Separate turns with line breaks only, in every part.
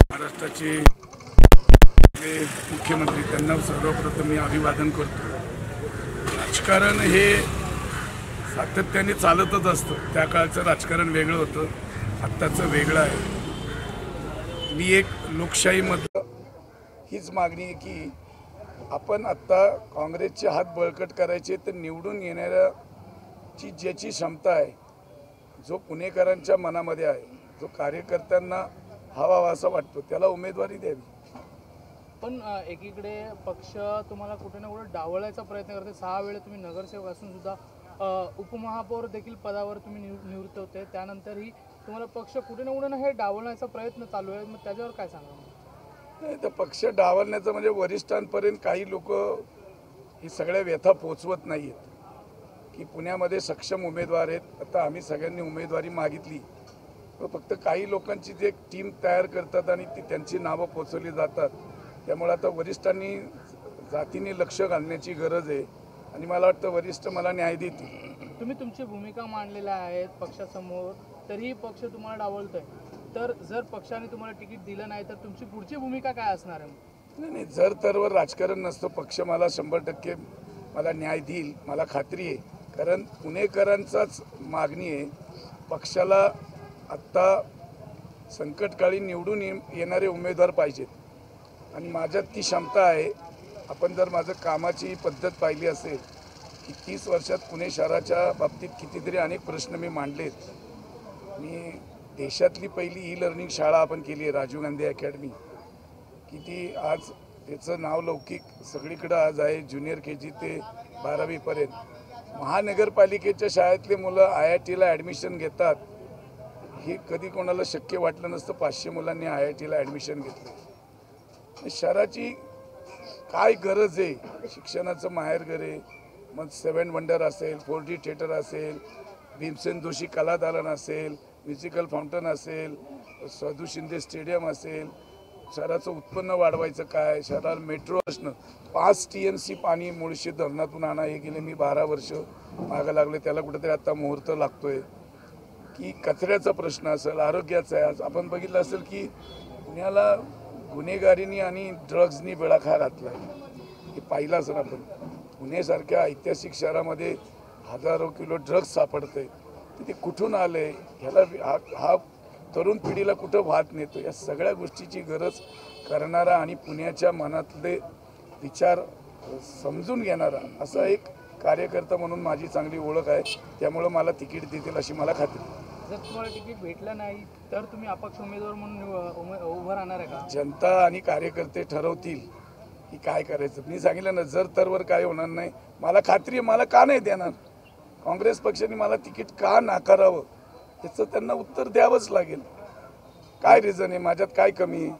महाराष्ट्राचे मुख्यमंत्री त्यांना सर्वप्रथम मी अभिवादन करतो। राजकारण हे सातत्याने चालतच असतं। त्या काळचं राजकारण वेगळं होतं, आत्ताचं वेगळं आहे। मी एक लोकशाहीमध्ये हीच मागणी आहे की आपण आत्ता काँग्रेसचे हात बळकट करायचे तर निवडून येणाऱ्याची ज्याची क्षमता आहे, जो पुणेकरांच्या मनामध्ये आहे, जो कार्यकर्त्यांना हवा असं वाटतो, त्याला उमेदवारी द्यावी।
पण एकीकडे पक्ष तुम्हाला कुठे ना कुठे डावळायचा प्रयत्न करते। 6 वेळा तुम्ही नगरसेवक असून सुद्धा उपमहापौर देखील पदावर तुम्ही निवृत्त होते, त्यानंतरही तुम्हाला पक्ष कुठे ना कुठे हे डावलण्याचा प्रयत्न चालू आहे। मग त्याच्यावर काय सांगा?
नाही, तर पक्ष डावलण्याचं म्हणजे वरिष्ठांपर्यंत काही लोक ही सगळ्या व्यथा पोचवत नाही आहेत की पुण्यामध्ये सक्षम उमेदवार आहेत। आता आम्ही सगळ्यांनी उमेदवारी मागितली, फक्त काही लोकांची जी एक टीम तयार करतात आणि ती त्यांची नावं पोचवली जातात। त्यामुळे आता वरिष्ठांनी जातीने लक्ष घालण्याची गरज आहे आणि मला वाटतं वरिष्ठ मला न्याय देतील।
तुम्ही तुमची भूमिका मांडलेल्या आहेत पक्षासमोर, तरीही पक्ष तुम्हाला डावलतोय, तर जर पक्षाने तुम्हाला तिकीट दिलं नाही तर तुमची पुढची भूमिका काय असणार आहे?
नाही, जर तरवर राजकारण नसतं, पक्ष मला 100% मला न्याय देईल, मला खात्री आहे। कारण पुणेकरांचाच मागणी आहे, पक्षाला आत्ता संकटकाळी निवडून येणारे उमेदवार पाहिजेत आणि माझ्यात ती क्षमता आहे। आपण जर माझं कामाची पद्धत पाहिली असेल की 30 वर्षात पुणे शहराच्या बाबतीत कितीतरी अनेक प्रश्न मी मांडलेत। मी देशातली पहिली ई-लर्निंग शाळा आपण केली आहे, राजीव गांधी अकॅडमी, की ती आज त्याचं नाव लौकिक सगळीकडं आज आहे, ज्युनियर KG ते 12वी पर्यंत। महानगरपालिकेच्या शाळेतले मुलं IITला ॲडमिशन घेतात, हे कधी कोणाला शक्य वाटलं नसतं। 500 मुलांनी IITला ॲडमिशन घेतलं। शहराची काय गरज आहे, शिक्षणाचं माहेरघर आहे। मग 7 वंडर असेल, 4D थिएटर असेल, भीमसेन जोशी कलादालन असेल, म्युझिकल फाउंटन असेल, साधू शिंदे स्टेडियम असेल, शहराचं उत्पन्न वाढवायचं काय, शहराला मेट्रो असणं, 5 TMC पाणी मुळशी धरणातून आणा, हे गेले मी 12 वर्ष मागं लागले, त्याला कुठेतरी आता मुहूर्त लागतोय। की कचऱ्याचा प्रश्न असेल, आरोग्याचा आहे। आज आपण बघितलं असेल की पुण्याला गुन्हेगारीने आणि ड्रग्जनी बेडाखा घातला आहे, हे पाहिलं असेल आपण। पुण्यासारख्या ऐतिहासिक शहरामध्ये हजारो किलो ड्रग्ज सापडते, ते कुठून आले, ह्याला हा तरुण पिढीला कुठं वाहत नेतो, या सगळ्या गोष्टीची गरज करणारा आणि पुण्याच्या मनातले विचार समजून घेणारा असा एक कार्यकर्ता म्हणून माझी चांगली ओळख आहे। त्यामुळे मला तिकीट देतील अशी मला खात्री।
जर तुम्हाला तिकीट भेटलं नाही तर तुम्ही अपक्ष उमेदवार म्हणून उभं राहणार आहे का?
जनता आणि कार्यकर्ते ठरवतील की काय करायचं। मी सांगितलं ना, जर तरवर काय होणार नाही, मला खात्री आहे। मला का नाही देणार काँग्रेस पक्षाने, मला तिकीट का नाकारावं याचं त्यांना उत्तर द्यावंच लागेल। काय रिझन आहे, माझ्यात काय कमी आहे,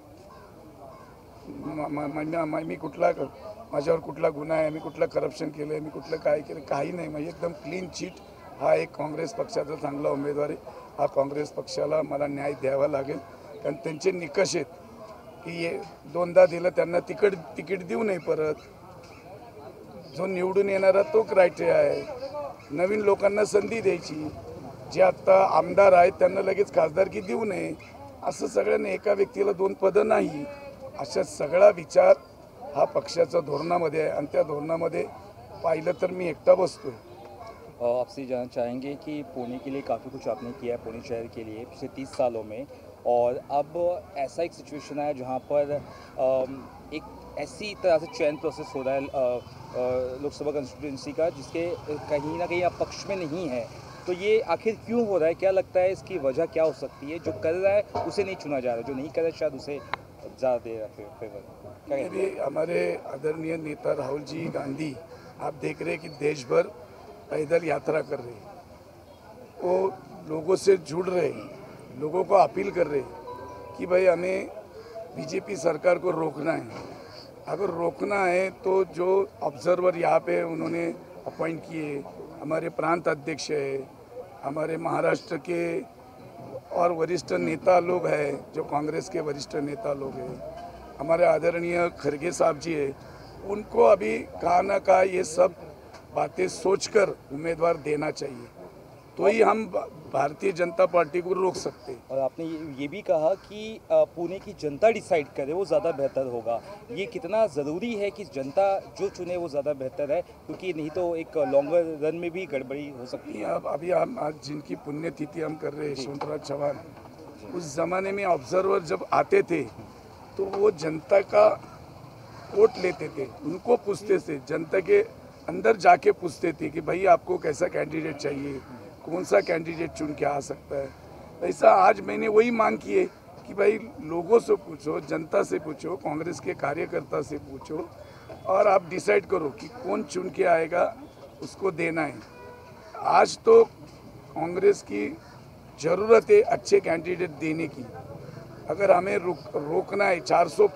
मी कुठला, माझ्यावर कुठला गुन्हा आहे, मी कुठलं करप्शन केलं आहे, मी कुठलं काय केलं, काही नाही। म्हणजे एकदम क्लीन चिट हा एक काँग्रेस पक्षाचा चांगला उमेदवार आहे। हा काँग्रेस पक्षाला मला न्याय द्यावा लागेल, कारण त्यांचे निकष आहेत की 2दा दिलं त्यांना तिकीट देऊ नये, परत जो निवडून येणारा तो क्रायटेरिया आहे। नवीन लोकांना संधी द्यायची, जे आत्ता आमदार आहेत त्यांना लगेच खासदारकी देऊ नये, असं सगळ्यांनी एका व्यक्तीला 2 पदं नाही, अशा सगळा विचार हा पक्षाच्या धोरणामध्ये आहे आणि त्या धोरणामध्ये पाहिलं तर मी एकटा बसतोय।
आपसे जानना चाहेंगे कि पुणे के लिए काफ़ी कुछ आपने किया है, पुणे शहर के लिए पिछले 30 सालों में, और अब ऐसा एक सिचुएशन आया जहाँ पर एक ऐसी तरह से चयन प्रोसेस हो रहा है लोकसभा कंस्टिट्यूंसी का, जिसके कहीं ना कहीं आप पक्ष में नहीं है, तो ये आखिर क्यों हो रहा है? क्या लगता है इसकी वजह क्या हो सकती है? जो कर रहा है उसे नहीं चुना जा रहा, जो नहीं कर रहा है शायद उसे ज़्यादा दे रहा है फेवर। क्या कहते हैं?
अभी हमारे आदरणीय नेता राहुल जी गांधी, आप देख रहे हैं कि देश भर पैदल यात्रा कर रहे हैं, वो लोगों से जुड़ रहे हैं, लोगों को अपील कर रहे हैं कि भाई हमें बीजेपी सरकार को रोकना है। अगर रोकना है तो जो ऑब्जर्वर यहाँ पे उन्होंने अपॉइंट किए, हमारे प्रांत अध्यक्ष है, हमारे महाराष्ट्र के और वरिष्ठ नेता लोग हैं, जो कांग्रेस के वरिष्ठ नेता लोग हैं, हमारे आदरणीय खरगे साहब जी है, उनको अभी कहा ना कहा ये सब बातें सोचकर उम्मीदवार देना चाहिए, तो ही हम भारतीय जनता पार्टी को रोक सकते हैं।
और आपने ये भी कहा कि पुणे की जनता डिसाइड करे वो ज़्यादा बेहतर होगा, ये कितना ज़रूरी है कि जनता जो चुने वो ज़्यादा बेहतर है, क्योंकि नहीं तो एक लॉन्गर रन में भी गड़बड़ी हो सकती है।
अब अभी हम आज जिनकी पुण्यतिथि हम कर रहे हैं, यशवंतराव चौहान, उस ज़माने में ऑब्जर्वर जब आते थे तो वो जनता का वोट लेते थे, उनको पूछते थे, जनता के अंदर जाके पूछते थे कि भाई आपको कैसा कैंडिडेट चाहिए, कौन सा कैंडिडेट चुन के आ सकता है। ऐसा आज मैंने वही मांग की है कि भाई लोगों से पूछो, जनता से पूछो, कांग्रेस के कार्यकर्ता से पूछो और आप डिसाइड करो कि कौन चुन के आएगा, उसको देना है। आज तो कांग्रेस की ज़रूरत है अच्छे कैंडिडेट देने की। अगर हमें रोकना है 400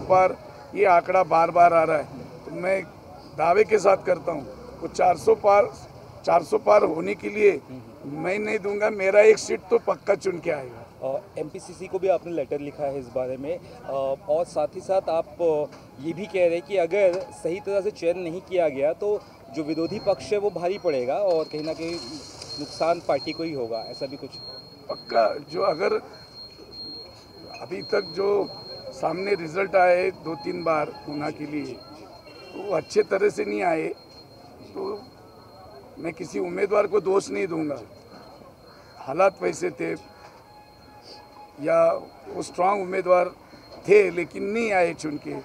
पार ये आंकड़ा बार बार आ रहा है, तो मैं दावे के साथ करता हूँ वो 400 पार होने के लिए मैं नहीं दूंगा, मेरा एक सीट तो पक्का चुन के आएगा।
एमपीसीसी को भी आपने लेटर लिखा है इस बारे में, और साथ ही साथ आप ये भी कह रहे हैं कि अगर सही तरह से चयन नहीं किया गया तो जो विरोधी पक्ष है वो भारी पड़ेगा और कहीं ना कहीं नुकसान पार्टी को ही होगा, ऐसा भी कुछ
पक्का। जो अगर अभी तक जो सामने रिजल्ट आए 2-3 बार ऊना के लिए, तो वो अच्छे तरह से नहीं आए, तो मैं किसी उम्मीदवार को दोष नहीं दूंगा, हालात वैसे थे या वो स्ट्रांग उम्मीदवार थे लेकिन नहीं आए चुन के,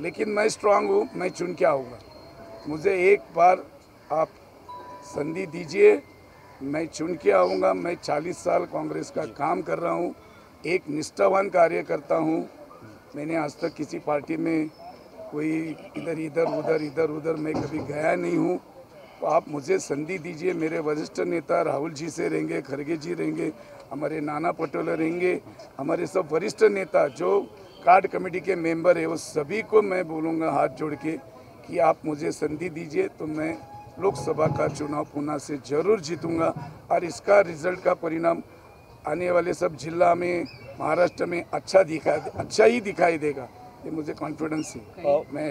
लेकिन मैं स्ट्रांग हूँ, मैं चुन के आऊँगा। मुझे एक बार आप संधि दीजिए, मैं चुन के आऊँगा। मैं 40 साल कांग्रेस का काम कर रहा हूँ, एक निष्ठावान कार्यकर्ता हूँ। मैंने आज तक किसी पार्टी में कोई इधर उधर मैं कभी गया नहीं हूँ, तो आप मुझे संधि दीजिए। मेरे वरिष्ठ नेता राहुल जी से रहेंगे, खरगे जी रहेंगे, हमारे नाना पटोले रहेंगे, हमारे सब वरिष्ठ नेता जो कार्ड कमेटी के मेंबर है, वो सभी को मैं बोलूँगा हाथ जोड़ के कि आप मुझे संधि दीजिए, तो मैं लोकसभा का चुनाव पुणे से जरूर जीतूँगा और इसका रिजल्ट का परिणाम आने वाले सब जिला में, महाराष्ट्र में अच्छा ही दिखाई देगा, ये मुझे कॉन्फिडेंस है। मैं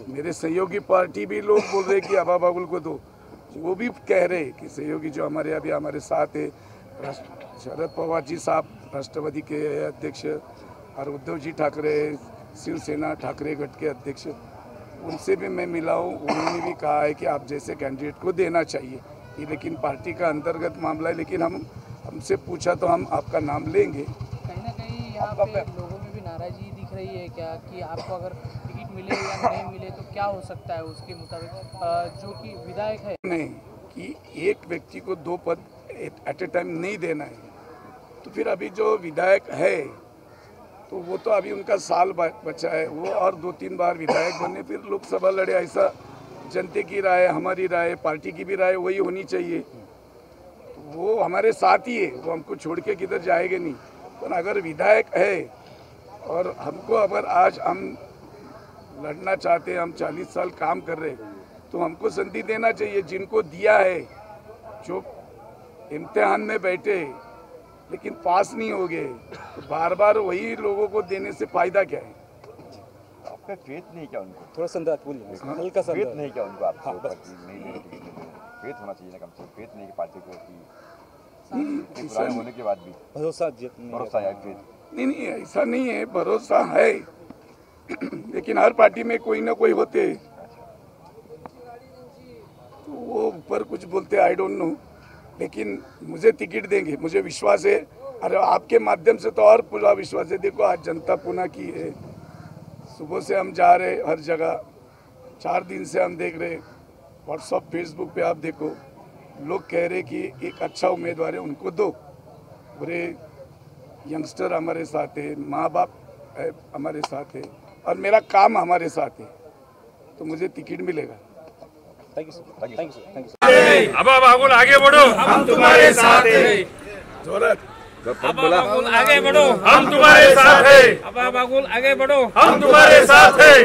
मेरे सहयोगी पार्टी भी लोग बोल रहे कि आबा बाबुल को दो, वो भी कह रहे कि सहयोगी जो हमारे अभी हमारे साथ है, शरद पवार जी साहब राष्ट्रवादी के अध्यक्ष और उद्धव जी ठाकरे शिवसेना ठाकरे गठ के अध्यक्ष, उनसे भी मैं मिला हूँ। उन्होंने भी कहा है कि आप जैसे कैंडिडेट को देना चाहिए, ये लेकिन पार्टी का अंतर्गत मामला है, लेकिन हमसे पूछा तो हम आपका नाम लेंगे।
कहीं ना कहीं यहाँ पे लोगों में भी नाराजगी दिख रही है क्या कि आपको अगर टिकट मिले या नहीं मिले तो क्या हो सकता है उसके मुताबिक, जो कि विधायक है
नहीं कि एक व्यक्ति को 2 पद एट ए टाइम नहीं देना है, तो फिर अभी जो विधायक है तो वो तो अभी उनका साल बचा है, वो और 2-3 बार विधायक बने फिर लोकसभा लड़े। ऐसा जनता की राय, हमारी राय, पार्टी की भी राय वही होनी चाहिए। वो हमारे साथ ही है, वो हमको छोड़ के किधर जाएंगे नहीं। पर अगर विधायक है और हमको अगर आज हम लड़ना चाहते हैं, हम 40 साल काम कर रहे, तो हमको संधि देना चाहिए। जिनको दिया है, जो इम्तिहान में बैठे लेकिन पास नहीं हो गए, तो बार बार वही लोगों को देने से फायदा क्या है?
आपका फेथ नहीं क्या उनको?
थोड़ा संदात बोलिए, हल्का
फेथ
संदात।
नहीं क्या उनको? आपको नहीं देने के लिए फेथ फेथ होना चाहिए ना, कम से कम फेथ नहीं कि पार्टी को कि इतने पुराने होने के बाद भी
भरोसा
भरोसा है, फेथ
नहीं ऐसा नहीं है, भरोसा है लेकिन हर पार्टी में कोई ना कोई होते हैं, तो वो ऊपर कुछ बोलते आई डोंट नो, लेकिन मुझे टिकट देंगे, मुझे विश्वास है। अरे आपके माध्यम से तो और पूरा विश्वास है। देखो आज जनता पुणे की है, सुबह से हम जा रहे हर जगह, 4 दिन से हम देख रहे, व्हाट्सअप फेसबुक पे आप देखो, लोग कह रहे कि एक अच्छा उम्मीदवार है उनको दो, पूरे यंगस्टर हमारे साथ है, माँ बाप हमारे साथ है और मेरा काम हमारे साथ है, तो मुझे टिकट मिलेगा।
Thank you sir, thank you sir.
अब बाबुल आगे बढ़ो,
हम तुम्हारे साथ हैं। जोरत
अब बाबुल आगे बढ़ो, हम तुम्हारे साथ हैं। अब बाबुल आगे बढ़ो, हम तुम्हारे साथ हैं।